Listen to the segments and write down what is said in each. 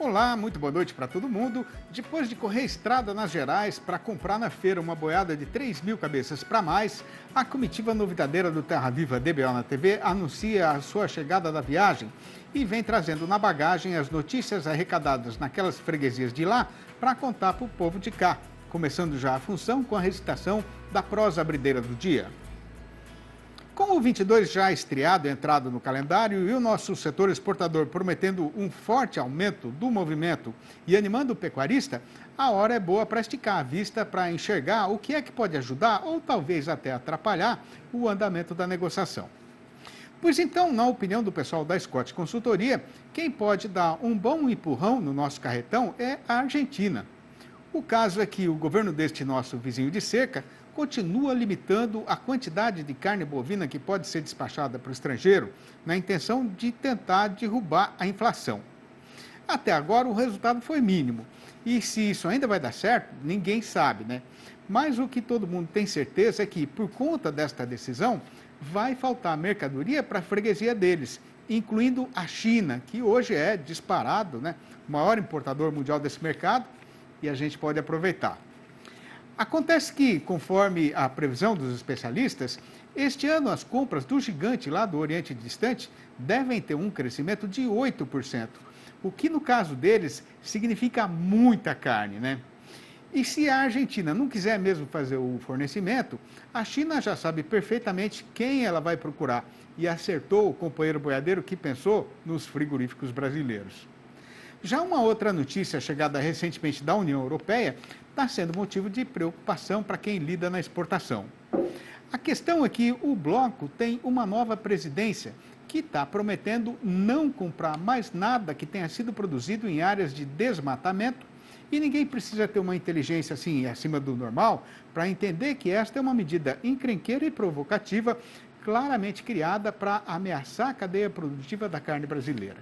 Olá, muito boa noite para todo mundo. Depois de correr estrada nas Gerais para comprar na feira uma boiada de 3.000 cabeças para mais, a comitiva novidadeira do Terra Viva DBO na TV anuncia a sua chegada da viagem e vem trazendo na bagagem as notícias arrecadadas naquelas freguesias de lá para contar para o povo de cá, começando já a função com a recitação da prosa abrideira do dia. Com o 22 já estreado e entrado no calendário e o nosso setor exportador prometendo um forte aumento do movimento e animando o pecuarista, a hora é boa para esticar a vista para enxergar o que é que pode ajudar ou talvez até atrapalhar o andamento da negociação. Pois então, na opinião do pessoal da Scott Consultoria, quem pode dar um bom empurrão no nosso carretão é a Argentina. O caso é que o governo deste nosso vizinho de cerca continua limitando a quantidade de carne bovina que pode ser despachada para o estrangeiro, na intenção de tentar derrubar a inflação. Até agora o resultado foi mínimo, e se isso ainda vai dar certo, ninguém sabe, né? Mas o que todo mundo tem certeza é que, por conta desta decisão, vai faltar mercadoria para a freguesia deles, incluindo a China, que hoje é disparado, né, o maior importador mundial desse mercado, e a gente pode aproveitar. Acontece que, conforme a previsão dos especialistas, este ano as compras do gigante lá do Oriente Distante devem ter um crescimento de 8%, o que no caso deles significa muita carne, né? E se a Argentina não quiser mesmo fazer o fornecimento, a China já sabe perfeitamente quem ela vai procurar e acertou o companheiro boiadeiro que pensou nos frigoríficos brasileiros. Já uma outra notícia chegada recentemente da União Europeia está sendo motivo de preocupação para quem lida na exportação. A questão é que o bloco tem uma nova presidência que está prometendo não comprar mais nada que tenha sido produzido em áreas de desmatamento e ninguém precisa ter uma inteligência assim acima do normal para entender que esta é uma medida encrenqueira e provocativa claramente criada para ameaçar a cadeia produtiva da carne brasileira.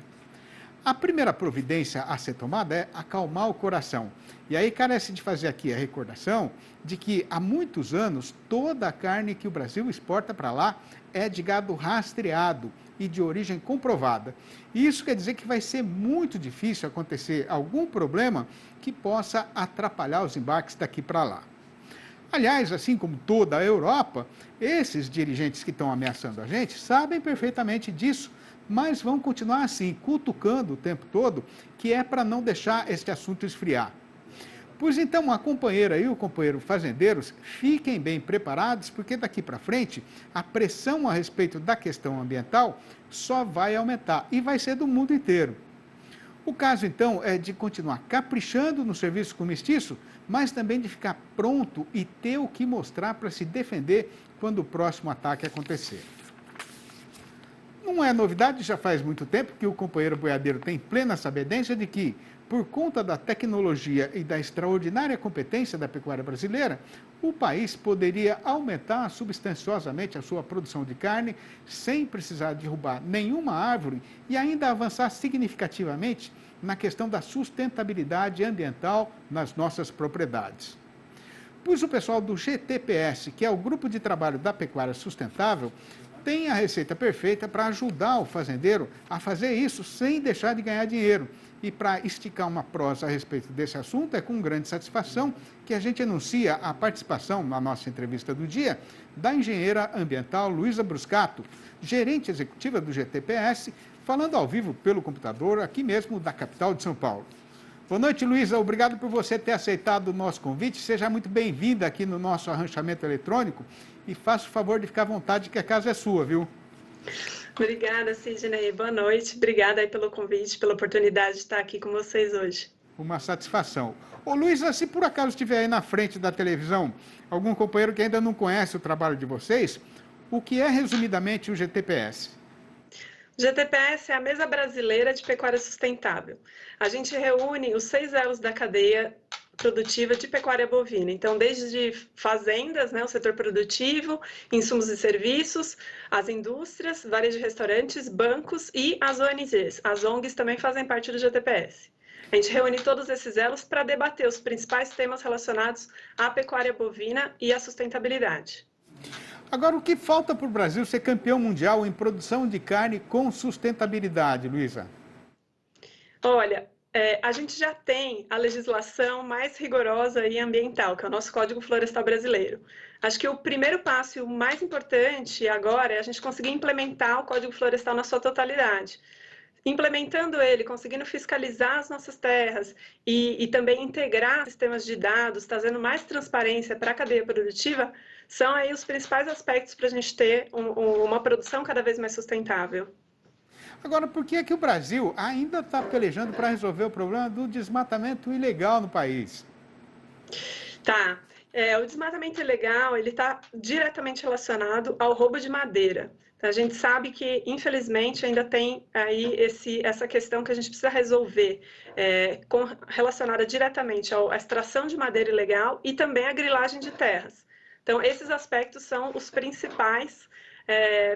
A primeira providência a ser tomada é acalmar o coração. E aí carece de fazer aqui a recordação de que há muitos anos toda a carne que o Brasil exporta para lá é de gado rastreado e de origem comprovada. E isso quer dizer que vai ser muito difícil acontecer algum problema que possa atrapalhar os embarques daqui para lá. Aliás, assim como toda a Europa, esses dirigentes que estão ameaçando a gente sabem perfeitamente disso, mas vão continuar assim, cutucando o tempo todo, que é para não deixar este assunto esfriar. Pois então, a companheira e o companheiro fazendeiros fiquem bem preparados, porque daqui para frente a pressão a respeito da questão ambiental só vai aumentar e vai ser do mundo inteiro. O caso, então, é de continuar caprichando no serviço com mestiço, mas também de ficar pronto e ter o que mostrar para se defender quando o próximo ataque acontecer. Não é novidade, já faz muito tempo que o companheiro boiadeiro tem plena sabedência de que, por conta da tecnologia e da extraordinária competência da pecuária brasileira, o país poderia aumentar substanciosamente a sua produção de carne sem precisar derrubar nenhuma árvore e ainda avançar significativamente na questão da sustentabilidade ambiental nas nossas propriedades. Pois o pessoal do GTPS, que é o Grupo de Trabalho da Pecuária Sustentável, tem a receita perfeita para ajudar o fazendeiro a fazer isso sem deixar de ganhar dinheiro. E para esticar uma prosa a respeito desse assunto, é com grande satisfação que a gente anuncia a participação na nossa entrevista do dia da engenheira ambiental Luísa Bruscato, gerente executiva do GTPS, falando ao vivo pelo computador aqui mesmo da capital de São Paulo. Boa noite, Luísa. Obrigado por você ter aceitado o nosso convite. Seja muito bem-vinda aqui no nosso arranchamento eletrônico e faça o favor de ficar à vontade, que a casa é sua, viu? Obrigada, Sidney. Boa noite. Obrigada aí pelo convite, pela oportunidade de estar aqui com vocês hoje. Uma satisfação. Ô, Luísa, se por acaso estiver aí na frente da televisão algum companheiro que ainda não conhece o trabalho de vocês, o que é, resumidamente, o GTPS? O GTPS é a Mesa Brasileira de Pecuária Sustentável. A gente reúne os 6 elos da cadeia produtiva de pecuária bovina. Então, desde fazendas, né, o setor produtivo, insumos e serviços, as indústrias, varejo de restaurantes, bancos e as ONGs. As ONGs também fazem parte do GTPS. A gente reúne todos esses elos para debater os principais temas relacionados à pecuária bovina e à sustentabilidade. Agora, o que falta para o Brasil ser campeão mundial em produção de carne com sustentabilidade, Luísa? Olha, A gente já tem a legislação mais rigorosa e ambiental, que é o nosso Código Florestal Brasileiro. Acho que o primeiro passo e o mais importante agora é a gente conseguir implementar o Código Florestal na sua totalidade. Implementando ele, conseguindo fiscalizar as nossas terras e também integrar sistemas de dados, trazendo mais transparência para a cadeia produtiva, são aí os principais aspectos para a gente ter uma produção cada vez mais sustentável. Agora, por que é que o Brasil ainda está pelejando para resolver o problema do desmatamento ilegal no país? Tá. O desmatamento ilegal, ele está diretamente relacionado ao roubo de madeira. Então, a gente sabe que, infelizmente, ainda tem aí essa questão que a gente precisa resolver, relacionada diretamente à extração de madeira ilegal e também à grilagem de terras. Então, esses aspectos são os principais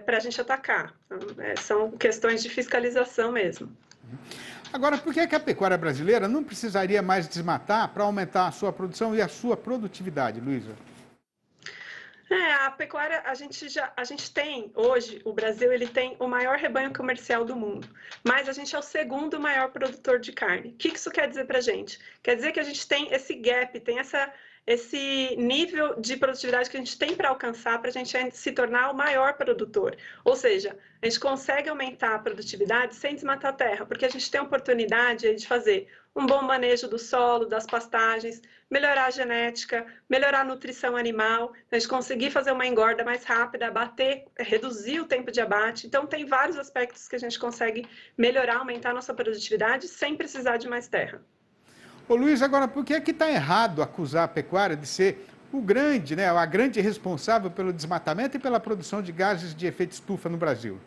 para a gente atacar. Então, são questões de fiscalização mesmo. Agora, por que é que a pecuária brasileira não precisaria mais desmatar para aumentar a sua produção e a sua produtividade, Luísa? A pecuária, a gente tem, hoje, o Brasil ele tem o maior rebanho comercial do mundo, mas a gente é o segundo maior produtor de carne. O que isso quer dizer para a gente? Quer dizer que a gente tem esse gap, tem esse nível de produtividade que a gente tem para alcançar para a gente se tornar o maior produtor. Ou seja, a gente consegue aumentar a produtividade sem desmatar a terra, porque a gente tem a oportunidade de fazer um bom manejo do solo, das pastagens, melhorar a genética, melhorar a nutrição animal, a gente conseguir fazer uma engorda mais rápida, abater, reduzir o tempo de abate. Então, tem vários aspectos que a gente consegue melhorar, aumentar a nossa produtividade sem precisar de mais terra. Ô Luiz, agora, por que é que está errado acusar a pecuária de ser a grande responsável pelo desmatamento e pela produção de gases de efeito estufa no Brasil?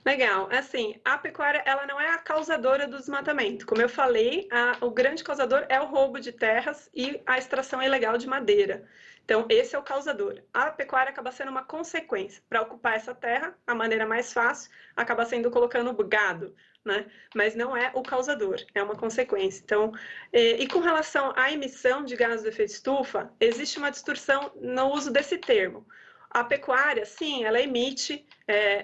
Legal. Assim, a pecuária, ela não é a causadora do desmatamento. Como eu falei, o grande causador é o roubo de terras e a extração ilegal de madeira. Então, esse é o causador. A pecuária acaba sendo uma consequência. Para ocupar essa terra, a maneira mais fácil acaba sendo colocando gado, né? Mas não é o causador, é uma consequência. Então, e com relação à emissão de gases do efeito estufa, existe uma distorção no uso desse termo. A pecuária, sim, ela emite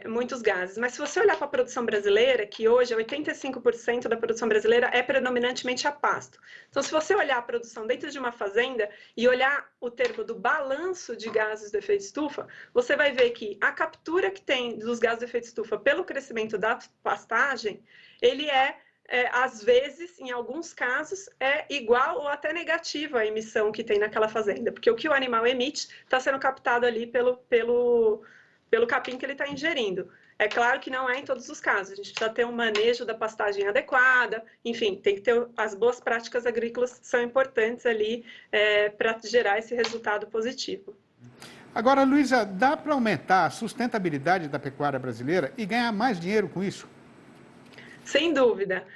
muitos gases, mas se você olhar para a produção brasileira, que hoje 85% da produção brasileira é predominantemente a pasto. Então, se você olhar a produção dentro de uma fazenda e olhar o termo do balanço de gases do efeito estufa, você vai ver que a captura que tem dos gases do efeito estufa pelo crescimento da pastagem, ele às vezes, em alguns casos, é igual ou até negativa a emissão que tem naquela fazenda, porque o que o animal emite está sendo captado ali pelo capim que ele está ingerindo. É claro que não é em todos os casos, a gente precisa ter um manejo da pastagem adequada, enfim, tem que ter as boas práticas agrícolas que são importantes ali para gerar esse resultado positivo. Agora, Luísa, dá para aumentar a sustentabilidade da pecuária brasileira e ganhar mais dinheiro com isso? Sem dúvida.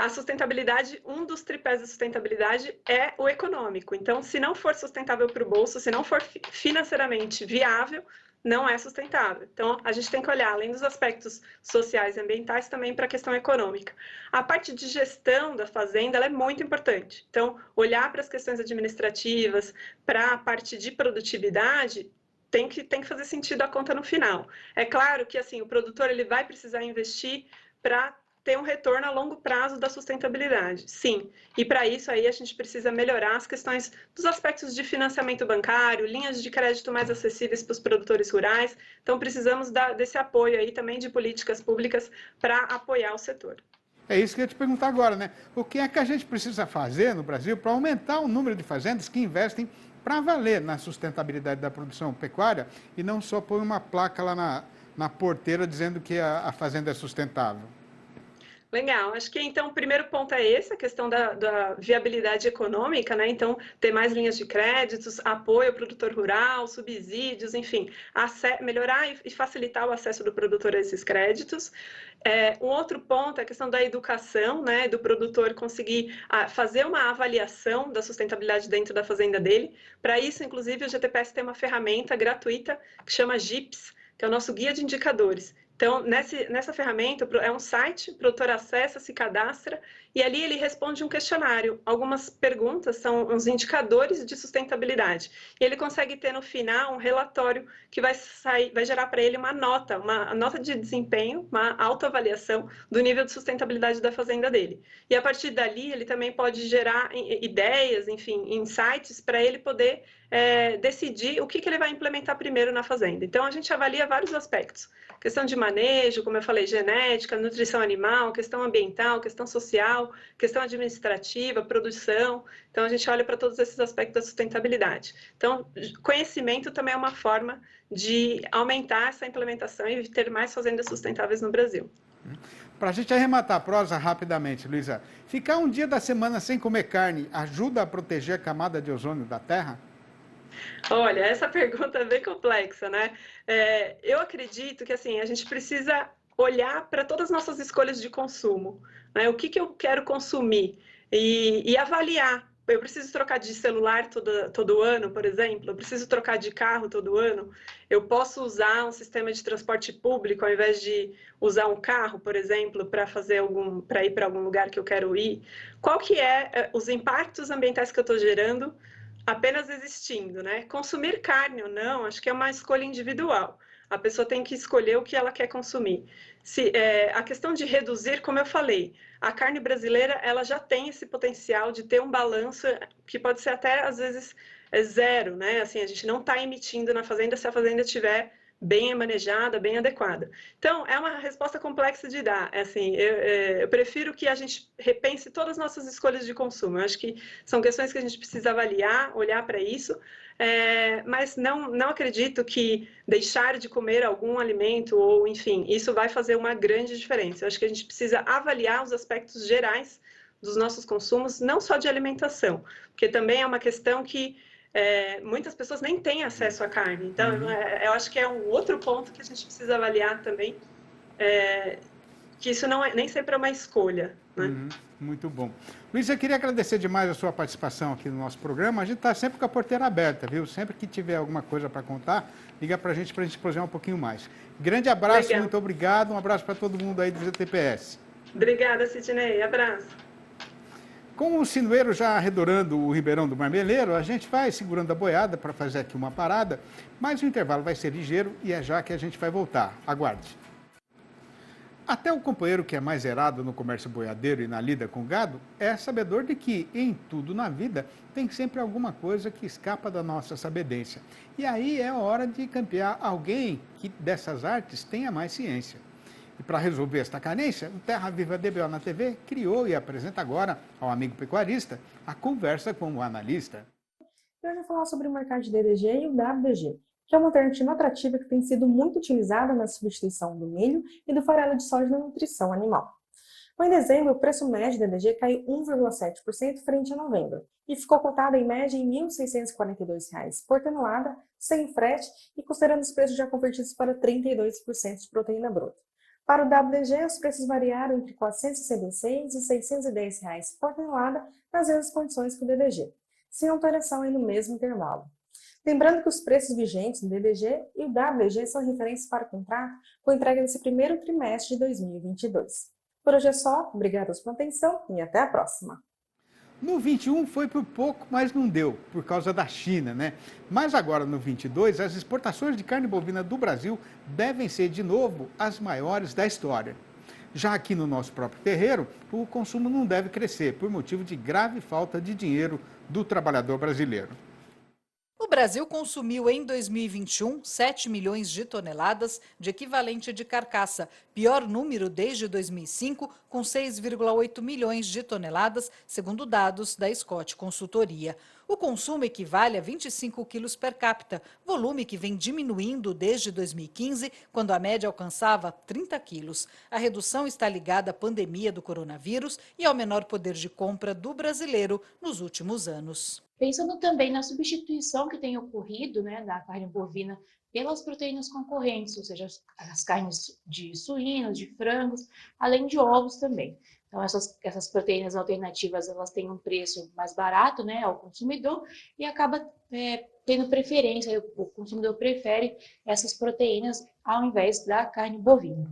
A sustentabilidade, um dos tripés da sustentabilidade é o econômico. Então, se não for sustentável para o bolso, se não for financeiramente viável, não é sustentável. Então, a gente tem que olhar, além dos aspectos sociais e ambientais, também para a questão econômica. A parte de gestão da fazenda ela é muito importante. Então, olhar para as questões administrativas, para a parte de produtividade, tem que fazer sentido a conta no final. É claro que assim, o produtor ele vai precisar investir para ter um retorno a longo prazo da sustentabilidade, sim. E para isso aí a gente precisa melhorar as questões dos aspectos de financiamento bancário, linhas de crédito mais acessíveis para os produtores rurais. Então precisamos desse apoio aí também de políticas públicas para apoiar o setor. É isso que eu ia te perguntar agora, né? O que é que a gente precisa fazer no Brasil para aumentar o número de fazendas que investem para valer na sustentabilidade da produção pecuária e não só pôr uma placa lá na porteira dizendo que a fazenda é sustentável? Legal, acho que então o primeiro ponto é esse, a questão da viabilidade econômica, né? Então, ter mais linhas de créditos, apoio ao produtor rural, subsídios, enfim, melhorar e facilitar o acesso do produtor a esses créditos. Um outro ponto é a questão da educação, né? Do produtor conseguir fazer uma avaliação da sustentabilidade dentro da fazenda dele. Para isso, inclusive, o GTPS tem uma ferramenta gratuita que chama GIPS, que é o nosso guia de indicadores. Então, nessa ferramenta, é um site, o produtor acessa, se cadastra, e ali ele responde um questionário. Algumas perguntas são uns indicadores de sustentabilidade. E ele consegue ter no final um relatório que vai gerar para ele uma nota de desempenho, uma autoavaliação do nível de sustentabilidade da fazenda dele. E a partir dali, ele também pode gerar ideias, enfim, insights para ele poder decidir o que ele vai implementar primeiro na fazenda. Então, a gente avalia vários aspectos. Questão de manejo, como eu falei, genética, nutrição animal, questão ambiental, questão social, questão administrativa, produção. Então, a gente olha para todos esses aspectos da sustentabilidade. Então, conhecimento também é uma forma de aumentar essa implementação e ter mais fazendas sustentáveis no Brasil. Para a gente arrematar a prosa rapidamente, Luísa, ficar um dia da semana sem comer carne ajuda a proteger a camada de ozônio da Terra? Olha, essa pergunta é bem complexa, né? Eu acredito que assim, a gente precisa olhar para todas as nossas escolhas de consumo, né? O que eu quero consumir e avaliar. Eu preciso trocar de celular todo ano, por exemplo? Eu preciso trocar de carro todo ano? Eu posso usar um sistema de transporte público ao invés de usar um carro, por exemplo, para ir para algum lugar que eu quero ir? Qual que é os impactos ambientais que eu estou gerando apenas existindo, né? Consumir carne ou não, acho que é uma escolha individual. A pessoa tem que escolher o que ela quer consumir. A questão de reduzir, como eu falei, a carne brasileira ela já tem esse potencial de ter um balanço que pode ser até às vezes zero, né? Assim, a gente não está emitindo na fazenda se a fazenda estiver bem manejada, bem adequada. Então, é uma resposta complexa de dar. Assim, eu prefiro que a gente repense todas as nossas escolhas de consumo. Eu acho que são questões que a gente precisa avaliar, olhar para isso, mas não acredito que deixar de comer algum alimento ou, enfim, isso vai fazer uma grande diferença. Eu acho que a gente precisa avaliar os aspectos gerais dos nossos consumos, não só de alimentação, porque também é uma questão que muitas pessoas nem têm acesso à carne. Então, eu acho que é um outro ponto que a gente precisa avaliar também, que isso nem sempre é uma escolha. Né? Muito bom. Luiz, eu queria agradecer demais a sua participação aqui no nosso programa. A gente está sempre com a porteira aberta, viu? Sempre que tiver alguma coisa para contar, liga para a gente prosear um pouquinho mais. Grande abraço, Legal. Muito obrigado. Um abraço para todo mundo aí do GTPS. Obrigada, Sidney. Abraço. Com o sinueiro já arredorando o Ribeirão do Marmeleiro, a gente vai segurando a boiada para fazer aqui uma parada, mas o intervalo vai ser ligeiro e é já que a gente vai voltar. Aguarde. Até o companheiro que é mais zerado no comércio boiadeiro e na lida com gado é sabedor de que, em tudo na vida, tem sempre alguma coisa que escapa da nossa sabedência. E aí é hora de campear alguém que dessas artes tenha mais ciência. E para resolver esta carência, o Terra Viva DBO na TV criou e apresenta agora ao amigo pecuarista a conversa com o analista. Eu vou falar sobre o mercado de DDG e o WDG, que é uma alternativa atrativa que tem sido muito utilizada na substituição do milho e do farelo de soja na nutrição animal. Em dezembro, o preço médio do DDG caiu 1,7% frente a novembro e ficou cotado em média em R$ 1.642 por tonelada, sem frete e considerando os preços já convertidos para 32% de proteína bruta. Para o WDG, os preços variaram entre R$ 466 e R$ 610 por tonelada nas mesmas condições que o DDG, sem alteração no mesmo intervalo. Lembrando que os preços vigentes do DDG e o WDG são referências para o contrato com entrega nesse primeiro trimestre de 2022. Por hoje é só, obrigada pela atenção e até a próxima! No 21 foi por pouco, mas não deu, por causa da China, né? Mas agora no 22, as exportações de carne bovina do Brasil devem ser de novo as maiores da história. Já aqui no nosso próprio terreiro, o consumo não deve crescer por motivo de grave falta de dinheiro do trabalhador brasileiro. O Brasil consumiu em 2021 7 milhões de toneladas de equivalente de carcaça, pior número desde 2005, com 6,8 milhões de toneladas, segundo dados da Scott Consultoria. O consumo equivale a 25 quilos per capita, volume que vem diminuindo desde 2015, quando a média alcançava 30 quilos. A redução está ligada à pandemia do coronavírus e ao menor poder de compra do brasileiro nos últimos anos. Pensando também na substituição que tem ocorrido, né, da carne bovina pelas proteínas concorrentes, ou seja, as carnes de suínos, de frangos, além de ovos também. Então, essas proteínas alternativas, elas têm um preço mais barato, né, ao consumidor e acaba tendo preferência, o consumidor prefere essas proteínas ao invés da carne bovina.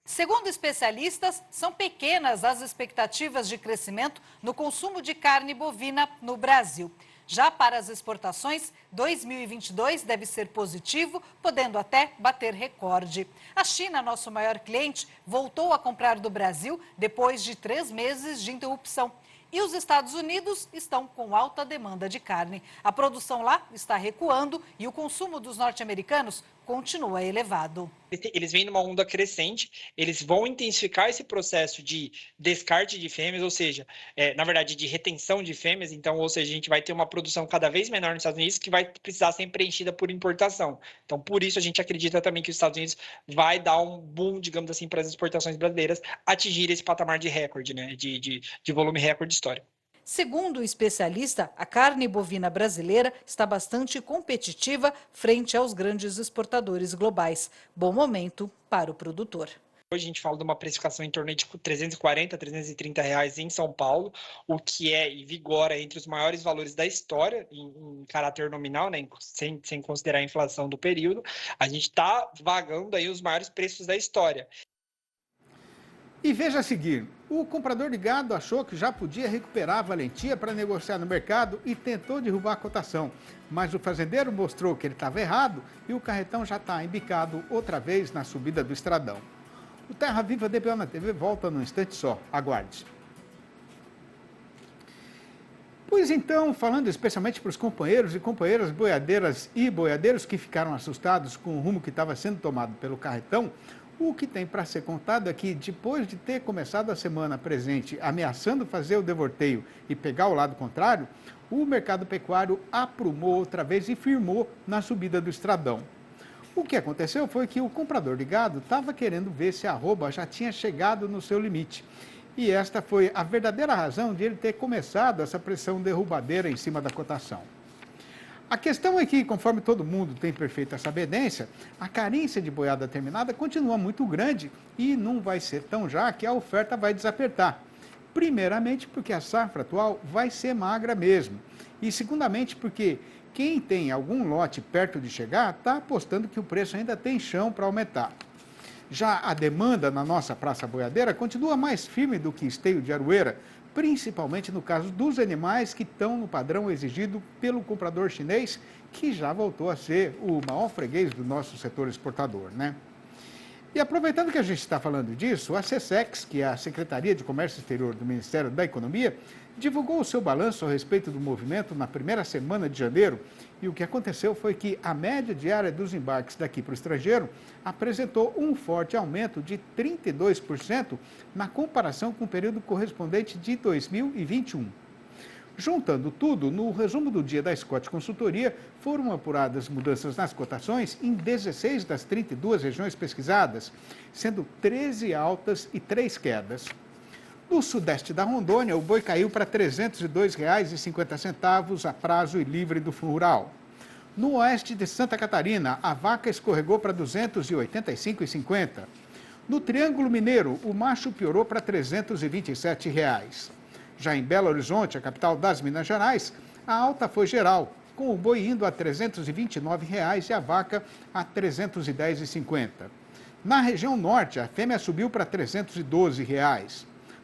Segundo especialistas, são pequenas as expectativas de crescimento no consumo de carne bovina no Brasil. Já para as exportações, 2022 deve ser positivo, podendo até bater recorde. A China, nosso maior cliente, voltou a comprar do Brasil depois de 3 meses de interrupção. E os Estados Unidos estão com alta demanda de carne. A produção lá está recuando e o consumo dos norte-americanos continua elevado. Eles vêm numa onda crescente, eles vão intensificar esse processo de descarte de fêmeas, ou seja, na verdade, de retenção de fêmeas. Então, ou seja, a gente vai ter uma produção cada vez menor nos Estados Unidos que vai precisar ser preenchida por importação. Então, por isso, a gente acredita também que os Estados Unidos vai dar um boom, digamos assim, para as exportações brasileiras atingir esse patamar de recorde, né, de volume recorde histórico. Segundo o especialista, a carne bovina brasileira está bastante competitiva frente aos grandes exportadores globais. Bom momento para o produtor. Hoje a gente fala de uma precificação em torno de R$340, R$330 em São Paulo, o que é e vigora entre os maiores valores da história, em caráter nominal, né, sem considerar a inflação do período. A gente está vagando aí os maiores preços da história. E veja a seguir, o comprador de gado achou que já podia recuperar a valentia para negociar no mercado e tentou derrubar a cotação. Mas o fazendeiro mostrou que ele estava errado e o carretão já está embicado outra vez na subida do estradão. O Terra Viva DBO na TV volta num instante só. Aguarde. Pois então, falando especialmente para os companheiros e companheiras boiadeiras e boiadeiros que ficaram assustados com o rumo que estava sendo tomado pelo carretão, o que tem para ser contado é que, depois de ter começado a semana presente ameaçando fazer o devorteio e pegar o lado contrário, o mercado pecuário aprumou outra vez e firmou na subida do estradão. O que aconteceu foi que o comprador de gado estava querendo ver se a arroba já tinha chegado no seu limite. E esta foi a verdadeira razão de ele ter começado essa pressão derrubadeira em cima da cotação. A questão é que, conforme todo mundo tem perfeita sabedência, a carência de boiada terminada continua muito grande e não vai ser tão já que a oferta vai desapertar. Primeiramente, porque a safra atual vai ser magra mesmo. E, segundamente, porque quem tem algum lote perto de chegar está apostando que o preço ainda tem chão para aumentar. Já a demanda na nossa praça boiadeira continua mais firme do que esteio de aroeira, principalmente no caso dos animais que estão no padrão exigido pelo comprador chinês, que já voltou a ser o maior freguês do nosso setor exportador, né? E aproveitando que a gente está falando disso, a SECEX, que é a Secretaria de Comércio Exterior do Ministério da Economia, divulgou o seu balanço a respeito do movimento na primeira semana de janeiro, e o que aconteceu foi que a média diária dos embarques daqui para o estrangeiro apresentou um forte aumento de 32% na comparação com o período correspondente de 2021. Juntando tudo, no resumo do dia da Scott Consultoria, foram apuradas mudanças nas cotações em 16 das 32 regiões pesquisadas, sendo 13 altas e 3 quedas. No sudeste da Rondônia, o boi caiu para R$ 302,50 a prazo e livre do Fundo Rural. No oeste de Santa Catarina, a vaca escorregou para R$ 285,50. No Triângulo Mineiro, o macho piorou para R$ 327. Já em Belo Horizonte, a capital das Minas Gerais, a alta foi geral, com o boi indo a R$ 329 e a vaca a R$ 310,50. Na região norte, a fêmea subiu para R$ 312.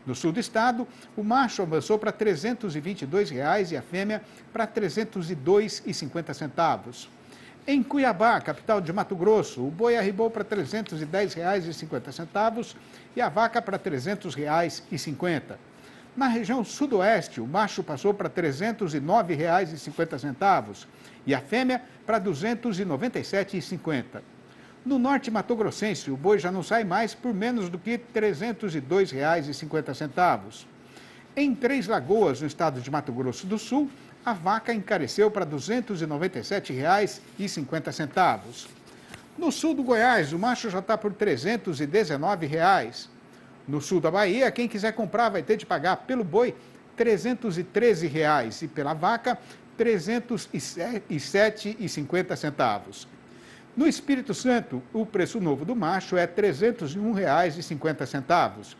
No sul do estado, o macho avançou para R$ 322 e a fêmea para R$ 302,50. Em Cuiabá, capital de Mato Grosso, o boi arribou para R$ 310,50 e a vaca para R$ 300,50. Na região sudoeste, o macho passou para R$ 309,50 e a fêmea para R$ 297,50. No norte matogrossense, o boi já não sai mais por menos do que R$ 302,50. Em Três Lagoas, no estado de Mato Grosso do Sul, a vaca encareceu para R$ 297,50. No sul do Goiás, o macho já está por R$ 319. No sul da Bahia, quem quiser comprar vai ter de pagar pelo boi R$ 313 e pela vaca R$ 307,50. No Espírito Santo, o preço novo do macho é R$ 301,50.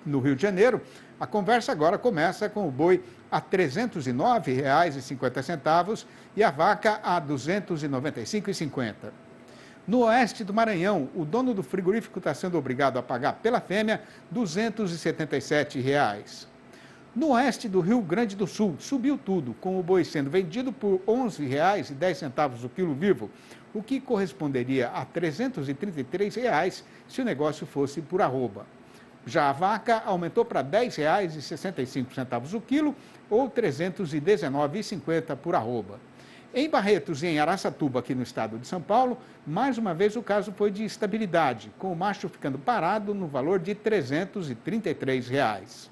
No Rio de Janeiro, a conversa agora começa com o boi a R$ 309,50 e a vaca a R$ 295,50. No oeste do Maranhão, o dono do frigorífico está sendo obrigado a pagar pela fêmea R$ 277. No oeste do Rio Grande do Sul, subiu tudo, com o boi sendo vendido por R$ 11,10 o quilo vivo, o que corresponderia a R$ 333 se o negócio fosse por arroba. Já a vaca aumentou para R$ 10,65 o quilo, ou R$ 319,50 por arroba. Em Barretos e em Araçatuba, aqui no estado de São Paulo, mais uma vez o caso foi de estabilidade, com o macho ficando parado no valor de R$ 333.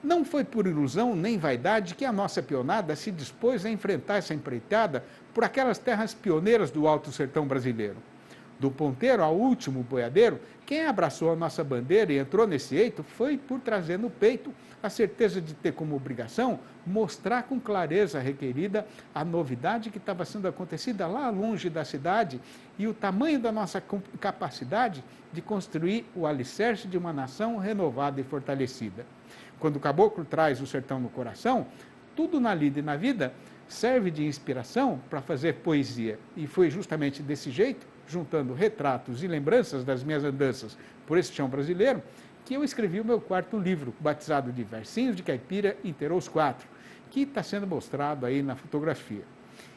Não foi por ilusão nem vaidade que a nossa peonada se dispôs a enfrentar essa empreitada por aquelas terras pioneiras do Alto Sertão brasileiro. Do ponteiro ao último boiadeiro, quem abraçou a nossa bandeira e entrou nesse eito foi por trazer no peito a certeza de ter como obrigação mostrar com clareza requerida a novidade que estava sendo acontecida lá longe da cidade e o tamanho da nossa capacidade de construir o alicerce de uma nação renovada e fortalecida. Quando o caboclo traz o sertão no coração, tudo na lida e na vida serve de inspiração para fazer poesia. E foi justamente desse jeito, juntando retratos e lembranças das minhas andanças por esse chão brasileiro, que eu escrevi o meu quarto livro, batizado de Versinhos de Caipira Inteirou os Quatro, que está sendo mostrado aí na fotografia.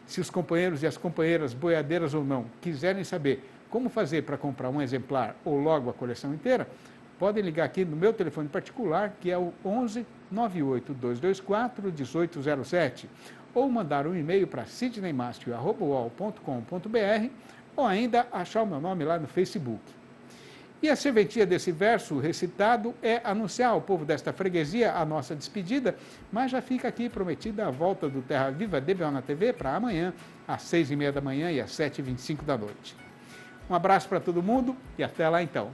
Se os companheiros e as companheiras, boiadeiras ou não, quiserem saber como fazer para comprar um exemplar ou logo a coleção inteira, podem ligar aqui no meu telefone particular, que é o 11 98 224 1807, ou mandar um e-mail para sidneymastio@uol.com.br, ou ainda achar o meu nome lá no Facebook. E a serventia desse verso recitado é anunciar ao povo desta freguesia a nossa despedida, mas já fica aqui prometida a volta do Terra Viva DBO na TV para amanhã, às 6h30 da manhã e às 7h25 da noite. Um abraço para todo mundo e até lá então.